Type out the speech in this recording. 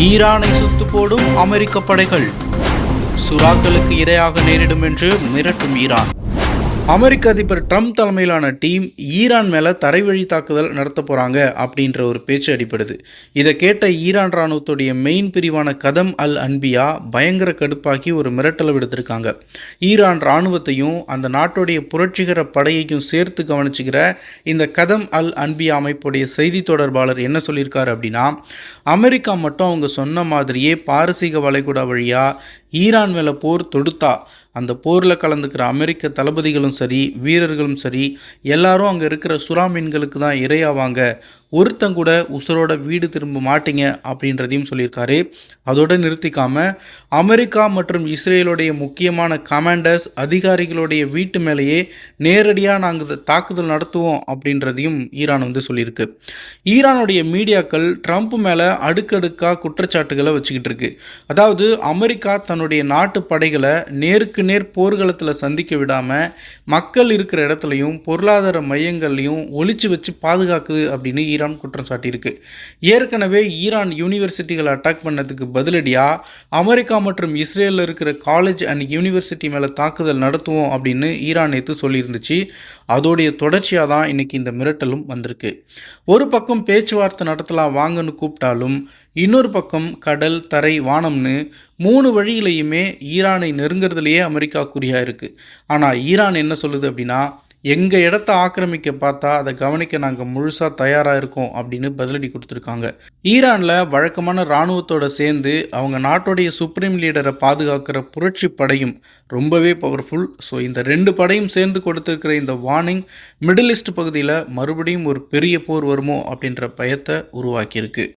ஈரானை சுட்டு போடும் அமெரிக்க படைகள், சுறாக்களுக்கு இரையாக நேரிடும் என்று மிரட்டும் ஈரான். அமெரிக்க அதிபர் ட்ரம்ப் தலைமையிலான டீம் ஈரான் மேலே தரைவழி தாக்குதல் நடத்த போகிறாங்க அப்படின்ற ஒரு பேச்சு அடிப்படுது. இதை கேட்ட ஈரான் இராணுவத்துடைய மெயின் பிரிவான கதம் அல் அன்பியா பயங்கர கடுப்பாக்கி ஒரு மிரட்டலை விடுத்திருக்காங்க. ஈரான் இராணுவத்தையும் அந்த நாட்டுடைய புரட்சிகர படையையும் சேர்த்து கவனிச்சுக்கிற இந்த கதம் அல் அன்பியா அமைப்புடைய செய்தி தொடர்பாளர் என்ன சொல்லியிருக்காரு அப்படின்னா, அமெரிக்கா மட்டும் அவங்க சொன்ன மாதிரியே பாரசீக வளைகுடா வழியாக ஈரான் மேலே போர் தொடுத்தா அந்த போரில் கலந்துக்கிற அமெரிக்க தளபதிகளும் சரி, வீரர்களும் சரி, எல்லாரும் அங்கே இருக்கிற சுறா மீன்களுக்கு தான் இரையாவாங்க, ஒருத்தங்கூட உசுரோட வீடு திரும்ப மாட்டீங்க அப்படின்றதையும் சொல்லியிருக்காரு. அதோடு நிறுத்திக்காமல் அமெரிக்கா மற்றும் இஸ்ரேலுடைய முக்கியமான கமாண்டர்ஸ் அதிகாரிகளுடைய வீட்டு மேலேயே நேரடியாக நாங்கள் தாக்குதல் நடத்துவோம் அப்படின்றதையும் ஈரான் சொல்லியிருக்கு. ஈரானுடைய மீடியாக்கள் ட்ரம்ப் மேலே அடுக்கடுக்காக குற்றச்சாட்டுகளை வச்சுக்கிட்டு இருக்கு. அதாவது அமெரிக்கா தன்னுடைய நாட்டு படைகளை நேருக்கு நேர் போர்க்களத்தில் சந்திக்க விடாமல் மக்கள் இருக்கிற இடத்துலையும் பொருளாதார மையங்கள்லையும் ஒளிச்சு வச்சு பாதுகாக்குது அப்படின்னு ஈரான் குற்றம் சாட்டியிருக்கு. ஏற்கனவே ஈரான் யூனிவர்சிட்டிகளை அட்டாக் பண்ணதுக்கு பதிலடியாக அமெரிக்கா மற்றும் இஸ்ரேலில் இருக்கிற காலேஜ் அண்ட் யூனிவர்சிட்டி மேலே தாக்குதல் நடத்துவோம் அப்படின்னு ஈரான் நேற்று சொல்லியிருந்துச்சு. அதோடைய தொடர்ச்சியாக தான் இன்றைக்கி இந்த மிரட்டலும் வந்திருக்கு. ஒரு பக்கம் பேச்சுவார்த்தை நடத்தலாம் வாங்கன்னு கூப்பிட்டாலும், இன்னொரு பக்கம் கடல், தரை, வானம்னு 3 வழிகளையுமே ஈரானை நெருங்கிறதுலையே அமெரிக்கா குறியாக இருக்குது. ஆனால் ஈரான் என்ன சொல்லுது அப்படின்னா, எங்கள் இடத்த ஆக்கிரமிக்க பார்த்தா அதை கவனிக்க நாங்கள் முழுசாக தயாராக இருக்கோம் அப்படின்னு பதிலடி கொடுத்துருக்காங்க. ஈரானில் வழக்கமான இராணுவத்தோடு சேர்ந்து அவங்க நாட்டுடைய சுப்ரீம் லீடரை பாதுகாக்கிற புரட்சி படையும் ரொம்பவே பவர்ஃபுல். ஸோ இந்த 2 படையும் சேர்ந்து கொடுத்துருக்கிற இந்த வார்னிங் மிடில் ஈஸ்ட் பகுதியில் மறுபடியும் ஒரு பெரிய போர் வருமோ அப்படின்ற பயத்தை உருவாக்கியிருக்கு.